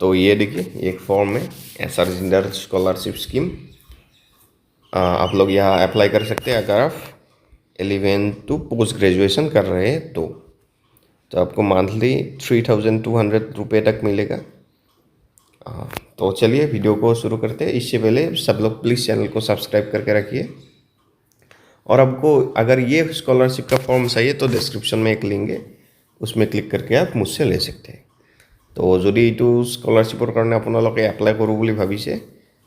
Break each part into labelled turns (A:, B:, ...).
A: तो ये देखिए एक फॉर्म है एसआर जिंदल स्कॉलरशिप स्कीम। आप लोग यहाँ अप्लाई कर सकते हैं अगर आप 11 टू पोस्ट ग्रेजुएशन कर रहे हैं तो आपको मंथली 3,200 रुपये तक मिलेगा। तो चलिए वीडियो को शुरू करते हैं। इससे पहले सब लोग प्लीज़ चैनल को सब्सक्राइब करके रखिए। और आपको अगर ये स्कॉलरशिप का फॉर्म चाहिए तो डिस्क्रिप्शन में एक लिंक है, उसमें क्लिक करके आप मुझसे ले सकते हैं। तो যদি এইটো স্কলাৰশ্বিপৰ কাৰণে আপোনালোকে এপ্লাই কৰোঁ বুলি ভাবিছে,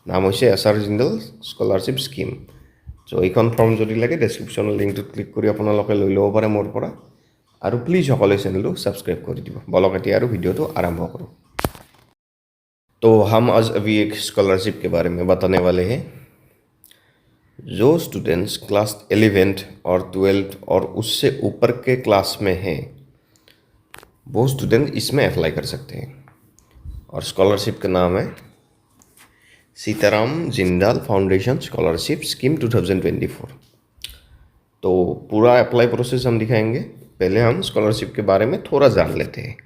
A: নাম হৈছে এছআৰ জিন্দল স্কলাৰশ্বিপ স্কিম। চ' এইখন ফৰ্ম যদি লাগে ডেছক্ৰিপশ্যনৰ লিংকটোত ক্লিক কৰি আপোনালোকে লৈ ল'ব পাৰে মোৰ পৰা। আৰু প্লিজ সকলোৱে চেনেলটো ছাবস্ক্ৰাইব কৰি দিব। বলক এতিয়া আৰু ভিডিঅ'টো आरंभ करो। तो हम आज अभी एक स्कॉलरशिप के बारे में बताने वाले हैं। जो स्टूडेंट्स क्लास 11 और 12 और उससे ऊपर के क्लास में हैं वो स्टूडेंट इसमें अप्लाई कर सकते हैं। और स्कॉलरशिप का नाम है Sitaram Jindal foundation scholarship scheme 2024। तो पूरा अप्लाई प्रोसेस हम दिखाएंगे। पहले हम स्कॉलरशिप के बारे में थोड़ा जान लेते हैं।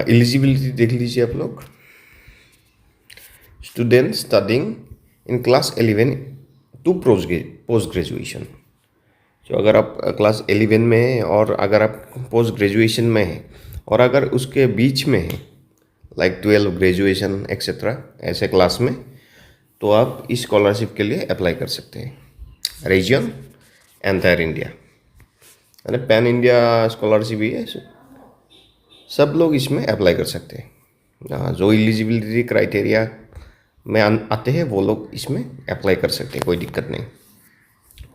A: एलिजिबिलिटी देख लीजिए आप लोग। Student studying in class 11 to post graduation. तो अगर आप क्लास 11 में हैं और अगर आप पोस्ट ग्रेजुएशन में हैं और अगर उसके बीच में हैं लाइक 12 ग्रेजुएशन एक्सेट्रा ऐसे क्लास में, तो आप इस स्कॉलरशिप के लिए अप्लाई कर सकते हैं। रीजन एंटायर इंडिया यानी पैन इंडिया स्कॉलरशिप ही है, सब लोग इसमें अप्लाई कर सकते हैं। जो एलिजिबिलिटी क्राइटेरिया में आते हैं वो लोग इसमें अप्लाई कर सकते हैं, कोई दिक्कत नहीं।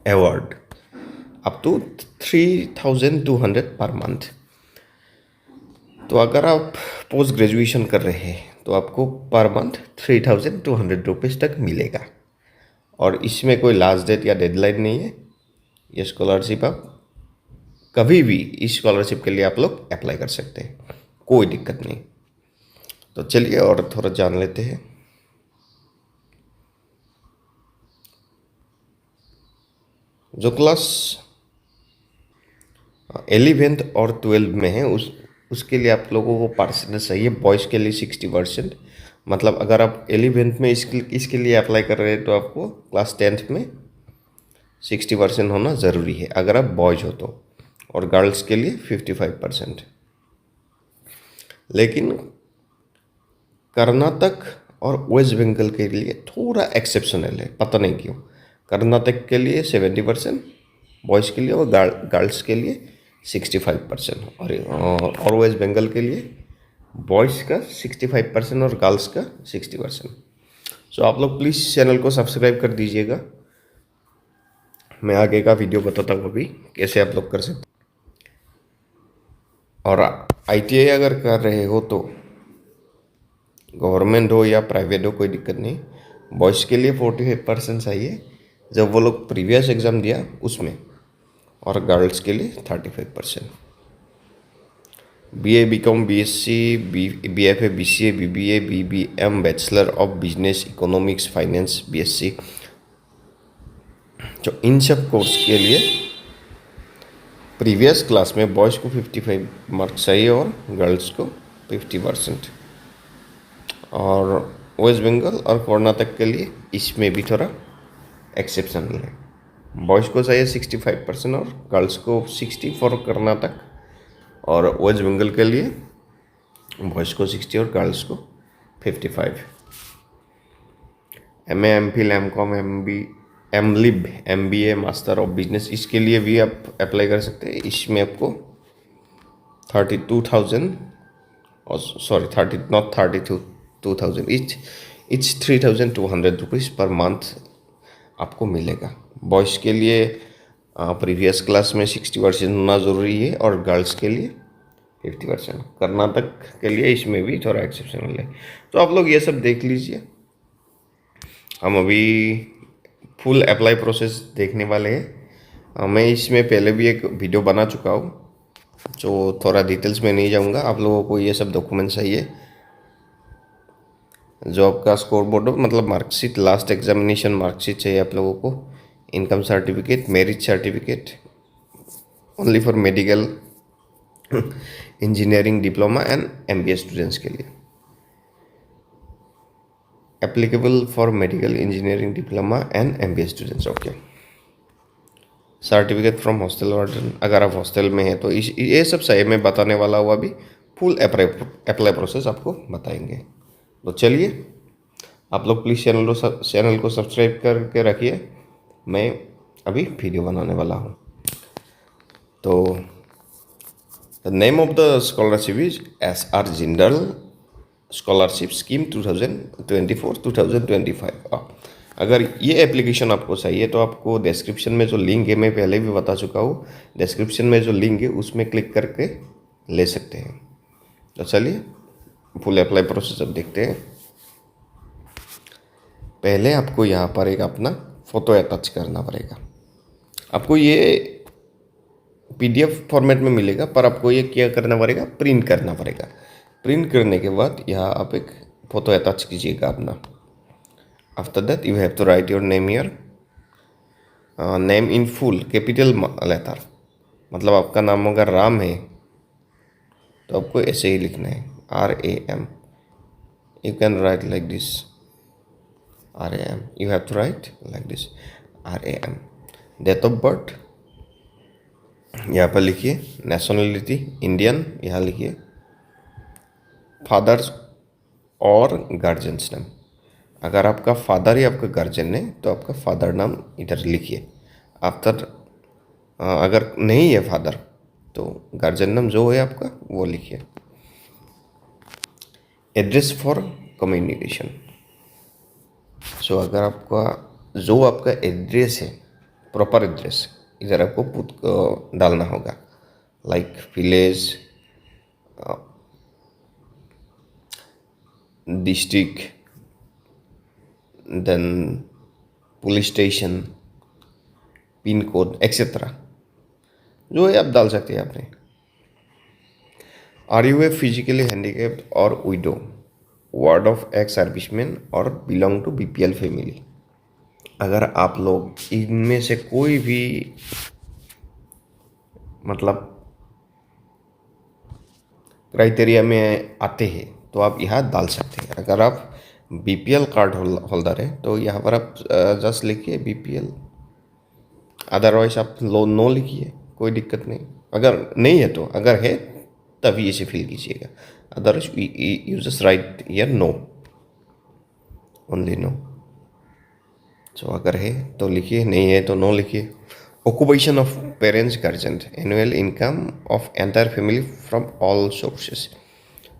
A: Award up to 3,200 per month. तो अगर आप पोस्ट ग्रेजुएशन कर रहे हैं तो आपको पर मंथ 3,200 रुपीज़ तक मिलेगा। और इसमें कोई लास्ट डेट या डेडलाइन नहीं है। ये स्कॉलरशिप आप कभी भी इस स्कॉलरशिप के लिए आप लोग अप्लाई कर सकते हैं, कोई दिक्कत नहीं। तो चलिए और थोड़ा जान लेते हैं। जो क्लास 11 और 12 में है उसके लिए आप लोगों को परसेंटेज चाहिए। बॉयज़ के लिए 60%, मतलब अगर आप 11 में इसके लिए अप्लाई कर रहे हैं तो आपको क्लास 10th में 60% होना ज़रूरी है अगर आप बॉयज़ हो तो। और गर्ल्स के लिए 55%। लेकिन कर्नाटक और वेस्ट बंगाल के लिए थोड़ा एक्सेप्शनल है, पता नहीं क्यों। कर्नाटक के लिए 70% बॉयज़ के लिए और गर्ल्स के लिए 65%। और वेस्ट बंगाल के लिए बॉयज़ का 65% और गर्ल्स का 60%। सो आप लोग प्लीज़ चैनल को सब्सक्राइब कर दीजिएगा। मैं आगे का वीडियो बताता हूँ अभी कैसे आप लोग कर सकते। और ITI अगर कर रहे हो तो गवर्नमेंट हो या प्राइवेट हो कोई दिक्कत नहीं। बॉयज़ के लिए 45% चाहिए जब वो लोग प्रीवियस एग्ज़ाम दिया उसमें, और गर्ल्स के लिए 35%। BA BCom BSc BFA BCA BBA BBM bachelor of business economics finance BSc, तो इन सब कोर्स के लिए प्रीवियस क्लास में बॉयज़ को 55 मार्क्स चाहिए और गर्ल्स को 50%। और वेस्ट बंगाल और कर्नाटक के लिए इसमें भी थोड़ा एक्सेप्शनल है। बॉयज़ को चाहिए 65% और गर्ल्स को 60 फॉर कर्नाटक, और वेस्ट बंगाल के लिए बॉयज़ को 60 और गर्ल्स को 55। MA MPhil MCom MLib MBA master of business, इसके लिए भी आप अप्लाई कर सकते हैं। इसमें आपको 32,000 और sorry 32,000 it's 3,200 rupees per month आपको मिलेगा। बॉयज़ के लिए प्रीवियस क्लास में 60% होना ज़रूरी है और गर्ल्स के लिए 50%। कर्नाटक के लिए इसमें भी थोड़ा एक्सेप्शनल है। तो आप लोग ये सब देख लीजिए। हम अभी फुल अप्लाई प्रोसेस देखने वाले हैं। मैं इसमें पहले भी एक वीडियो बना चुका हूँ, जो थोड़ा डिटेल्स में नहीं जाऊँगा। आप लोगों को ये सब डॉक्यूमेंट चाहिए, जो आपका स्कोर बोर्ड मतलब मार्कशीट, लास्ट एग्जामिनेशन मार्कशीट चाहिए आप लोगों को, income certificate, marriage certificate only for medical, engineering diploma and MBA students के लिए। Applicable for medical engineering diploma and MBA students. Okay. Certificate from hostel warden, अगर आप hostel में हैं तो ये सब सही में बताने वाला हुआ भी फुल अप्लाई प्रोसेस आपको बताएंगे। तो चलिए, आप लोग प्लीज़ चैनल को सब्सक्राइब करके रखिए, मैं अभी वीडियो बनाने वाला हूँ। तो the name of the scholarship is SR Jindal scholarship scheme 2024-2025। अगर ये एप्लीकेशन आपको चाहिए तो आपको डिस्क्रिप्शन में जो लिंक है, मैं पहले भी बता चुका हूँ, डिस्क्रिप्शन में जो लिंक है उसमें क्लिक करके ले सकते हैं। तो चलिए फुल अप्लाई प्रोसेस अब देखते हैं। पहले आपको यहाँ पर एक अपना फ़ोटो अटैच करना पड़ेगा। आपको ये PDF फॉर्मेट में मिलेगा, पर आपको ये क्या करना पड़ेगा, प्रिंट करना पड़ेगा। प्रिंट करने के बाद यहाँ आप एक फ़ोटो अटैच कीजिएगा अपना। After that you have to write your name here, name in full capital letter. मतलब आपका नाम अगर राम है तो आपको ऐसे ही लिखना है, RAM। You can write like this, RAM। You have to write like this, RAM। Date of birth यहाँ पर लिखिए, नेशनलिटी इंडियन यहाँ लिखिए, फादर्स और गार्जियंस नेम। अगर आपका फादर ही आपका गार्जियन है तो आपका फादर नाम इधर लिखिए। आफ्टर अगर नहीं है फादर तो गार्जियन नाम जो है आपका वो लिखिए। Address for communication. सो अगर आपका जो आपका एड्रेस है, प्रॉपर एड्रेस, इधर आपको डालना होगा, like village, district, then police station, pin code etcetera, जो है आप डाल सकते हैं आपने। Are you a physically handicapped और widow, ward of ex serviceman और बिलोंग टू BPL फैमिली। अगर आप लोग इनमें से कोई भी मतलब क्राइटेरिया में आते हैं तो आप यहाँ डाल सकते हैं। अगर आप BPL कार्ड होल्डर है तो यहाँ पर आप जस्ट लिखिए BPL, अदरवाइज आप नो लिखिए, कोई दिक्कत नहीं। अगर नहीं है तो, अगर है तभी इसे फिल कीजिएगा, otherwise you just write here no, only no. So अगर है तो लिखिए, नहीं है तो नो लिखिए। Occupation of parents guardian, annual income of entire family from all sources.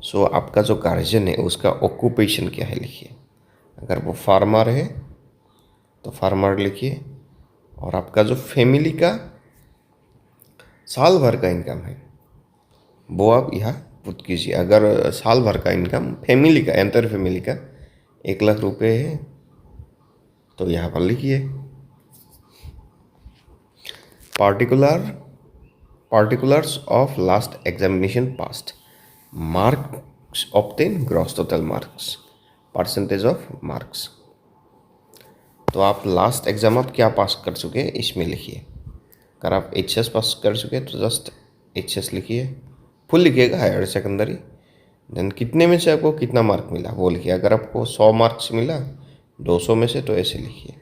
A: So आपका जो गार्जियन है उसका ऑक्यूपेशन क्या है लिखिए। अगर वो फार्मर है तो फार्मर लिखिए, और आपका जो फैमिली का साल भर का इनकम है वो आप यहाँ पुट कीजिए। अगर साल भर का इनकम फैमिली का, एंटायर फैमिली का 1 लाख रुपए है तो यहाँ पर लिखिए। particulars of last examination passed, marks obtained, gross total marks, percentage of marks। तो आप लास्ट एग्ज़ाम आप क्या पास कर चुके हैं इसमें लिखिए। अगर आप HS पास कर चुके हैं तो जस्ट HS लिखिए, फुल लिखिएगा, हायर सेकेंडरी। देन कितने में से आपको कितना मार्क मिला वो लिखिए। अगर आपको 100 मार्क्स मिला 200 में से तो ऐसे लिखिए।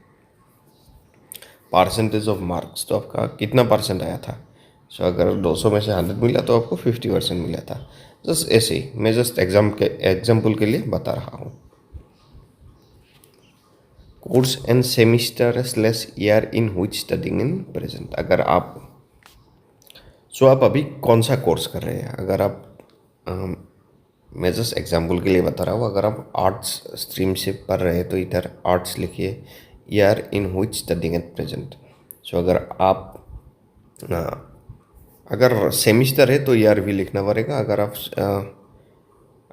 A: परसेंटेज ऑफ मार्क्स, तो आपका कितना परसेंट आया था। सो अगर 200 में से 100 मिला तो आपको 50% मिला था। जस्ट ऐसे ही, मैं जस्ट एग्जाम्पल के लिए बता रहा हूँ। Course and semester slash year in which studying in present. अगर आप आप अभी कौन सा कोर्स कर रहे हैं। अगर आप मैं जस्ट एग्जाम्पल के लिए बता रहा हूँ, अगर आप आर्ट्स स्ट्रीम से पढ़ रहे हैं तो इधर आर्ट्स लिखिए, year in which studying at present. So अगर आप अगर सेमिस्टर है तो ईयर भी लिखना पड़ेगा। अगर आप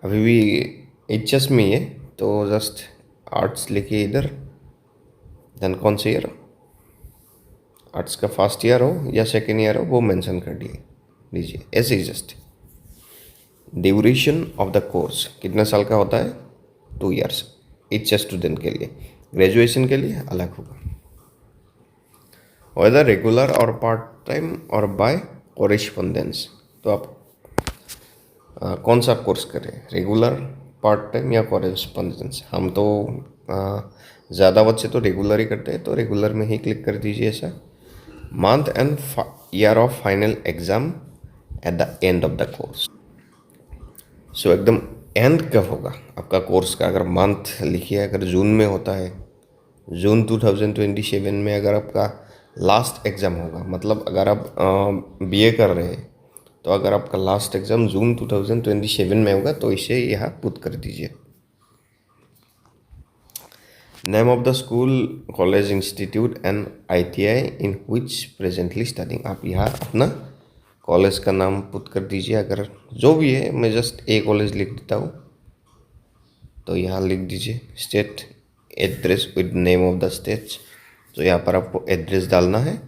A: अभी भी HS में है तो जस्ट आर्ट्स लिखिए इधर, देन कौन से ईयर, आर्ट्स का फर्स्ट ईयर हो या सेकेंड ईयर हो वो मेंशन कर दीजिए ऐसे ही। Just duration of the course कितने साल का होता है, 2 years each स्टूडेंट के लिए। ग्रेजुएशन के लिए अलग होगा। वेदर रेगुलर और पार्ट टाइम और बाय कॉरेस्पॉन्डेंस, तो आप कौन सा कोर्स करें, रेगुलर, पार्ट टाइम या कॉरेस्पॉन्डेंस। हम तो ज़्यादा बच्चे तो रेगुलर ही करते हैं, तो रेगुलर में ही क्लिक कर दीजिए ऐसा। Month and year of final exam at the end of the course. So एकदम एंड कब होगा आपका कोर्स का, अगर मंथ लिखिए, अगर जून में होता है, जून 2027 में अगर आपका लास्ट एग्ज़ाम होगा, मतलब अगर आप बीए कर रहे हैं तो अगर आपका लास्ट एग्ज़ाम जून 2027 में होगा तो इसे यहाँ पुट कर दीजिए। Name of the school, college, institute and ITI in which presently studying. आप यहाँ अपना कॉलेज का नाम पुट कर दीजिए, अगर जो भी है, मैं जस्ट ए कॉलेज लिख देता हूँ, तो यहाँ लिख दीजिए। State, address with name of the state. तो यहाँ पर आपको एड्रेस डालना है।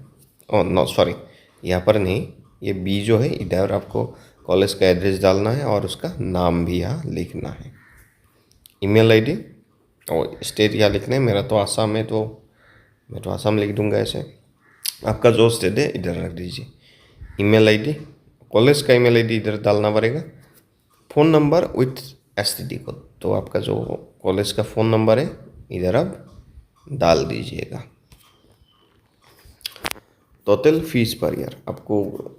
A: ओह नो सॉरी, यहाँ पर नहीं, ये बी जो है इधर आपको कॉलेज का एड्रेस डालना है और उसका नाम भी यहाँ लिखना है। ईमेल आईडी और स्टेट यहाँ लिखना है। मेरा तो आसाम है, तो मैं तो आसाम लिख दूंगा ऐसे। आपका जो स्टेट है इधर रख दीजिए। ईमेल आईडी, कॉलेज का ईमेल आईडी इधर डालना पड़ेगा। Phone number with STD code, तो आपका जो कॉलेज का फ़ोन नंबर है इधर आप डाल दीजिएगा। टोटल फीस पर ईयर, आपको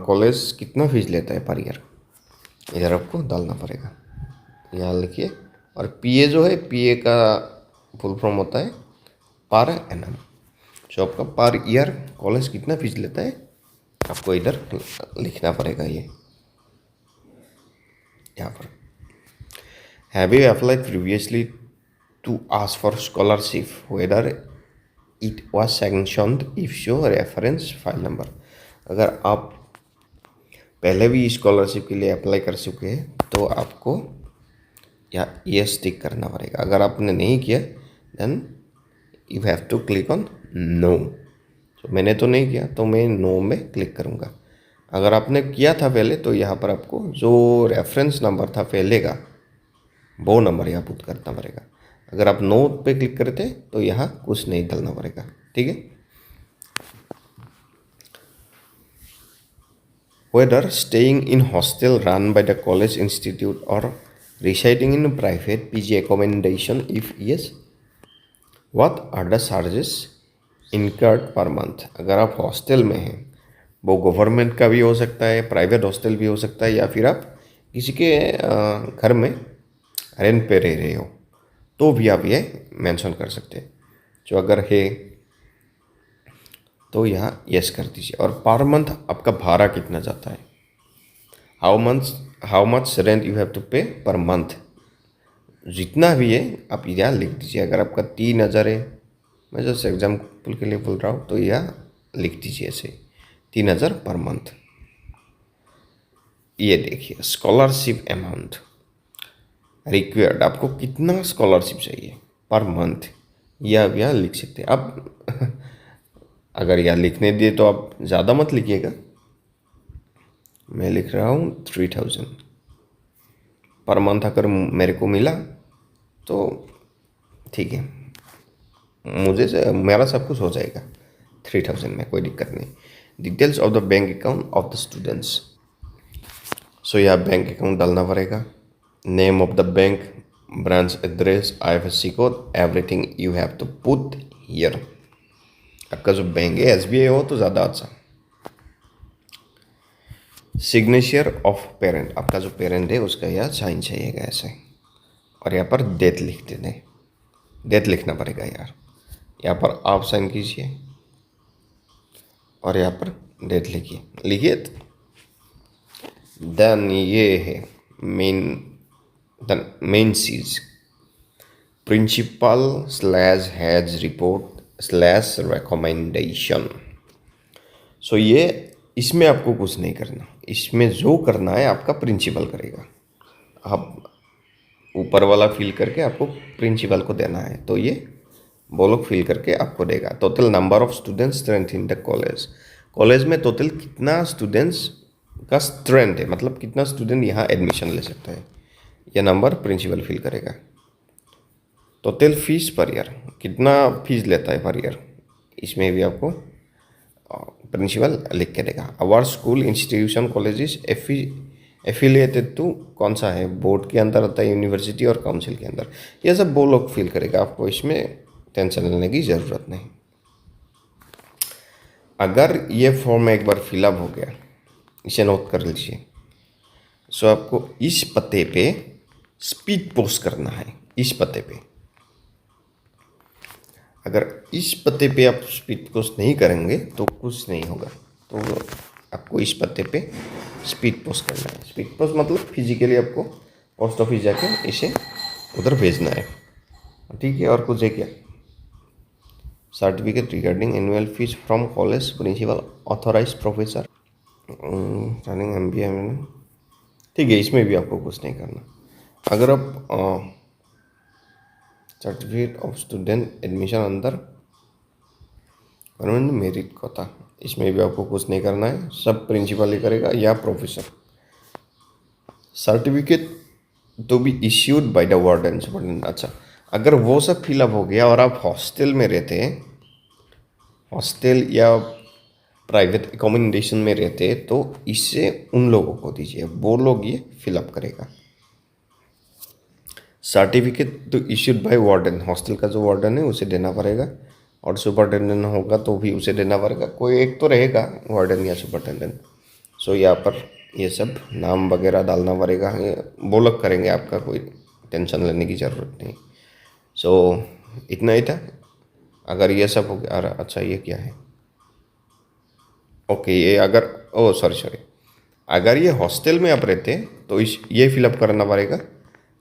A: कॉलेज कितना फीस लेता है पर ईयर, इधर आपको डालना पड़ेगा। यहाँ लिखिए। और PA जो है, PA का फुल फॉर्म होता है पर एनम। जो आपका पर ईयर कॉलेज कितना फीस लेता है आपको इधर लिखना पड़ेगा। ये यहाँ पर have you applied previously to ask for scholarship, whether it was sanctioned, if show reference file number. अगर आप पहले भी स्कॉलरशिप के लिए अप्लाई कर चुके हैं तो आपको या यस टिक करना पड़ेगा। अगर आपने नहीं किया then you have to click on no. तो मैंने तो नहीं किया तो मैं नो में क्लिक करूँगा। अगर आपने किया था पहले तो यहाँ पर आपको जो रेफरेंस नंबर था पहले का वो नंबर यहाँ पुट करना पड़ेगा। अगर आप नो पे क्लिक करते तो यहाँ कुछ नहीं डालना पड़ेगा, ठीक है। Whether staying in hostel run by the college institute और residing in private PG accommodation, if yes, what are the charges incurred per month। अगर आप हॉस्टल में हैं, वो गवर्नमेंट का भी हो सकता है, प्राइवेट हॉस्टल भी हो सकता है, या फिर आप किसी के घर में रेंट पे रह रहे हो तो भी आप ये मेंशन कर सकते हैं। जो अगर है तो यहाँ यस कर दीजिए। और पर मंथ आपका भाड़ा कितना जाता है, how much rent you have to pay per month, जितना भी है आप यहाँ लिख दीजिए। अगर आपका 3,000 है, मैं जस्ट एग्जाम्पल के लिए बोल रहा हूँ, तो यहाँ लिख दीजिए ऐसे 3,000 पर मंथ। ये देखिए स्कॉलरशिप अमाउंट रिक्वायर्ड, आपको कितना स्कॉलरशिप चाहिए पर मंथ, यह आप यहाँ लिख सकते हैं। अब अगर यहाँ लिखने दिए तो आप ज़्यादा मत लिखिएगा, मैं लिख रहा हूँ 3,000 पर मंथ। अगर मेरे को मिला तो ठीक है, मुझे मेरा सब कुछ हो जाएगा 3,000 में, कोई दिक्कत नहीं। Details of the bank account of the students, so यहाँ बैंक अकाउंट डालना पड़ेगा। Name of the bank, branch address, IFSC code, everything you have to put here. आपका जो बैंक है SBI हो तो ज़्यादा अच्छा। सिग्नेचर ऑफ पेरेंट, आपका जो पेरेंट है उसका यहाँ साइन चाहिएगा ऐसे। और यहाँ पर डेट लिख देते हैं, डेट लिखना पड़ेगा यार। यहाँ पर आप साइन कीजिए और यहाँ पर डेट लिखिए। देन ये है मेन चीज, प्रिंसिपल/हेड रिपोर्ट/रिकमेंडेशन। सो ये इसमें आपको कुछ नहीं करना, इसमें जो करना है आपका प्रिंसिपल करेगा। आप ऊपर वाला फिल करके आपको प्रिंसिपल को देना है, तो ये वो लोग फिल करके आपको देगा। Total number of students strength in the college, college में टोटल कितना स्टूडेंट्स का स्ट्रेंथ है, मतलब कितना स्टूडेंट यहाँ एडमिशन ले सकता है, यह नंबर प्रिंसिपल फिल करेगा। टोटल फीस पर ईयर, कितना फीस लेता है पर ईयर, इसमें भी आपको प्रिंसिपल लिख के देगा। Our school institution colleges affiliated to कौन सा है, बोर्ड के अंदर आता है, यूनिवर्सिटी और काउंसिल के अंदर, ये सब वो लोग फिल करेगा, आपको इसमें टेंशन लेने की ज़रूरत नहीं। अगर ये फॉर्म एक बार फिलअप हो गया, इसे नोट कर लीजिए। सो आपको इस पते पे स्पीड पोस्ट करना है, इस पते पे। अगर इस पते पे आप स्पीड पोस्ट नहीं करेंगे तो कुछ नहीं होगा। तो आपको इस पते पे स्पीड पोस्ट करना है। स्पीड पोस्ट मतलब फिजिकली आपको पोस्ट ऑफिस जाके इसे उधर भेजना है, ठीक है। और कुछ है क्या, certificate regarding annual fees from college principal authorize professor running MBA में, ठीक है। इसमें भी आपको कुछ नहीं करना। अगर आप सर्टिफिकेट ऑफ स्टूडेंट एडमिशन अंदर गवर्नमेंट मेरिट कोटा, इसमें भी आपको कुछ नहीं करना है, सब प्रिंसिपल ही करेगा या professor. Certificate to be issued by the warden superintendent. अच्छा, अगर वो सब फिलअप हो गया और आप हॉस्टल में रहते हैं, हॉस्टल या प्राइवेट एकोमोडेशन में रहते हैं, तो इससे उन लोगों को दीजिए, वो लोग ये फिलअप करेगा। सर्टिफिकेट तो इश्यूड बाय वार्डन, हॉस्टल का जो वार्डन है उसे देना पड़ेगा, और सुपरिटेंडेंट होगा तो भी उसे देना पड़ेगा, कोई एक तो रहेगा वार्डन या सुपरिटेंडेंट। सो यहाँ पर ये सब नाम वगैरह डालना पड़ेगा, वो लोग करेंगे, आपका कोई टेंशन लेने की ज़रूरत नहीं। सो इतना ही था। अगर ये सब हो गया, अच्छा ये क्या है, ओके, ये अगर सॉरी, अगर ये हॉस्टल में आप रहते हैं तो ये फिलअप करना पड़ेगा।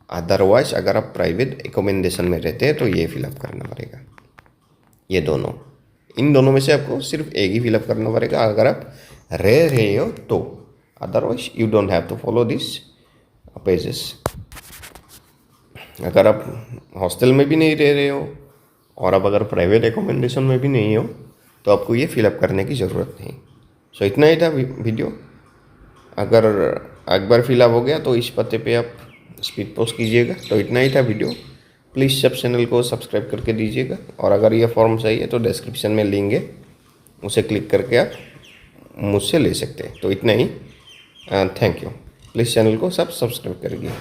A: अदरवाइज अगर आप प्राइवेट एकोमोडेशन में रहते हैं तो ये फिलअप करना पड़ेगा। ये दोनों, इन दोनों में से आपको सिर्फ एक ही फिलअप करना पड़ेगा अगर आप रह रहे हो तो। Otherwise you don't have to follow this pages. अगर आप हॉस्टल में भी नहीं रह रहे हो और आप अगर प्राइवेट एकोमोडेशन में भी नहीं हो तो आपको ये फिलअप करने की ज़रूरत नहीं। सो इतना ही था वीडियो। अगर एक बार फिलअप हो गया तो इस पते पे आप स्पीड पोस्ट कीजिएगा। तो इतना ही था वीडियो। प्लीज़ सब चैनल को सब्सक्राइब करके दीजिएगा, और अगर ये फॉर्म चाहिए तो डिस्क्रिप्शन में लिंक है, उसे क्लिक करके आप मुझसे ले सकते हैं। तो इतना ही, थैंक यू। प्लीज़ चैनल को सब सब्सक्राइब करिए।